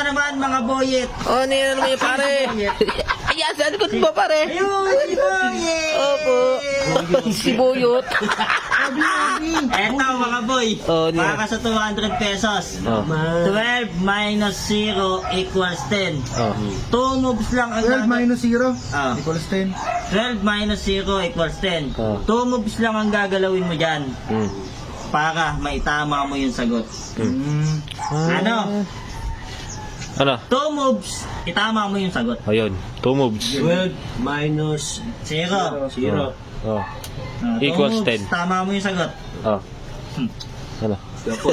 na naman mga boyet. Oh, ano yan naman yung pare? Ayan, saan ko ba pare? Ayun, si boyet. Opo. Si Boyot. Eto mga boy. Oh, ano yan? Para sa 200 pesos. Oh. 12 minus 0 equals 10. Oh. 2 moves lang ang 12 minus 0 Ah. equals 10. 12 minus 0 equals 10. Oh. 2 moves lang ang gagalawin mo dyan Hmm. para maitama mo yung sagot. Hmm. Ano? Ano? 2 moves, itama mo yung sagot. Ayun. 2 moves. 12 minus 0. 0. Oh. Two Equals moves, 10. Tama mo yung sagot. Oh. Ano?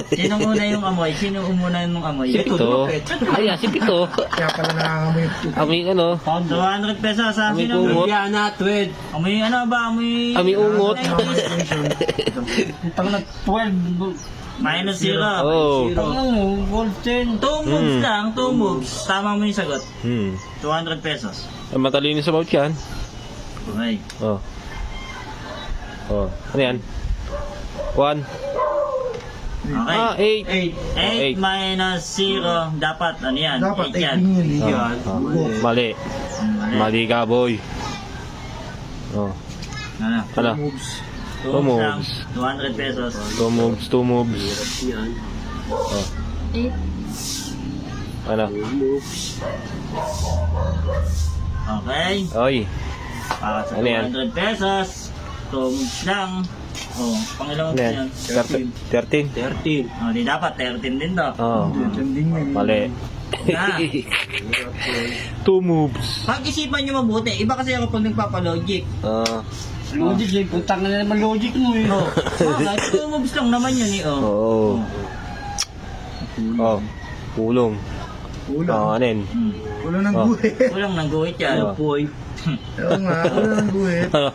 Sinong una yung amoy? Sino umuna yung amoy? Si Pito. Ayan, si Pito. Kaya pala nangangamoy. Aming ano? 200 pesos ha? Amoy Sino? kumot. Lubiana, 12. Amoy ano ba? Amoy... Amoy ungot. Tang na 12. Minus 0. Oh. Gold 10. 2 moves Hmm. lang, 2 moves. Tama mo yung sagot. Hmm. 200 pesos. Ay, matalino sa bout yan. Okay. Oh. Oh. Ano yan? 1. Okay. Ah, 8. 8 minus 0. Dapat, ano yan? Dapat 8 yan. 8 yun. Yan. Mali. Mali ka, boy. Oh. Ano? Ano? Moves. 2 Two moves lang. moves. 200 pesos. 2 moves, 2 moves. Yan. Oh. Ano? Okay. Oy. Para sa Ano yan? 200 pesos. 2 moves lang. Oh, pangilang Ano moves yan? yan? 13? 13. Oh, di dapat 13 din to. Oh. Trending yun. Mali. Na. 2 moves. Pag-isipan nyo mabuti. Iba kasi ako pag nagpapalogic. Ah. Logic, eh. Putang na naman logic mo eh. Oh, bakit? 2 moves lang naman yun eh. Oh. Oo. Oh. Kulong. Kulang. Oh, ano yun? Hmm. Kulang ng Oh. guhit. Kulang ng guhit yan. Oh. Point. Oo nga, kulang ng guhit. Ano?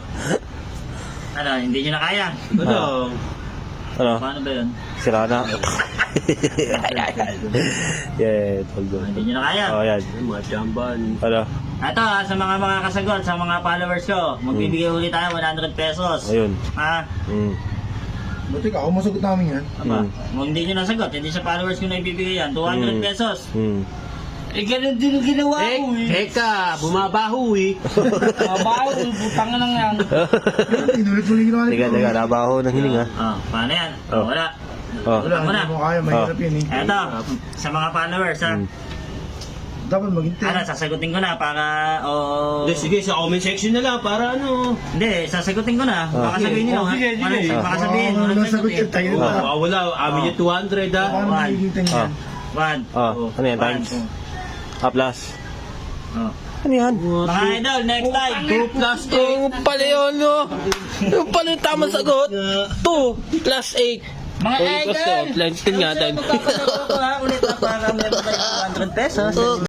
Ano, hindi nyo na kaya? Ano? Ano? Paano ba yun? Sira na. Yeah, toldo. Hindi nyo na kaya? Oh, yan. Mga jamban. Ano? Ito sa mga kasagot, sa mga followers ko, magbibigay ulit tayo 100 pesos. Ayun. Ha? Mm. Buti ka, ako masagot namin yan. Aba, kung hindi nyo nasagot, hindi sa followers ko na ibibigay yan. 200 pesos. Mm. Eh, ganun din ang ginawa ko eh. Teka, bumabaho eh. Mabaho, putang na lang yan. Inulit mo lang ginawa Teka, teka, nabaho ng hininga. Oh, paano yan? Oh. Wala. Oh. Wala, Ako na. hindi mo kaya, mahirap yun eh. Eto, sa mga followers ha. Mm. Dapat maging 10. Ano, sasagutin ko na para, Hindi, sige, sa comment section na lang para ano. Hindi, sasagutin ko na. Baka Okay. sabihin nyo, Oh, ha? sige, sige. Baka sabihin, walang nasagot sagot yun, tayo eh. na. Wala, amin yung 200 ah. Paano magiging 10 yan? One. Oh, ano yan? Times? Plus. Oh. Ano yan? Mga idol, next time. 2 plus 8. Yung pala yun, no? Yung pala yung tamang sagot. 2 plus 8. Mga Oh, idol! kasi, oh, 10 nga, 10. Magpapasagot ko ha, ulit na para meron tayo 200 pesos.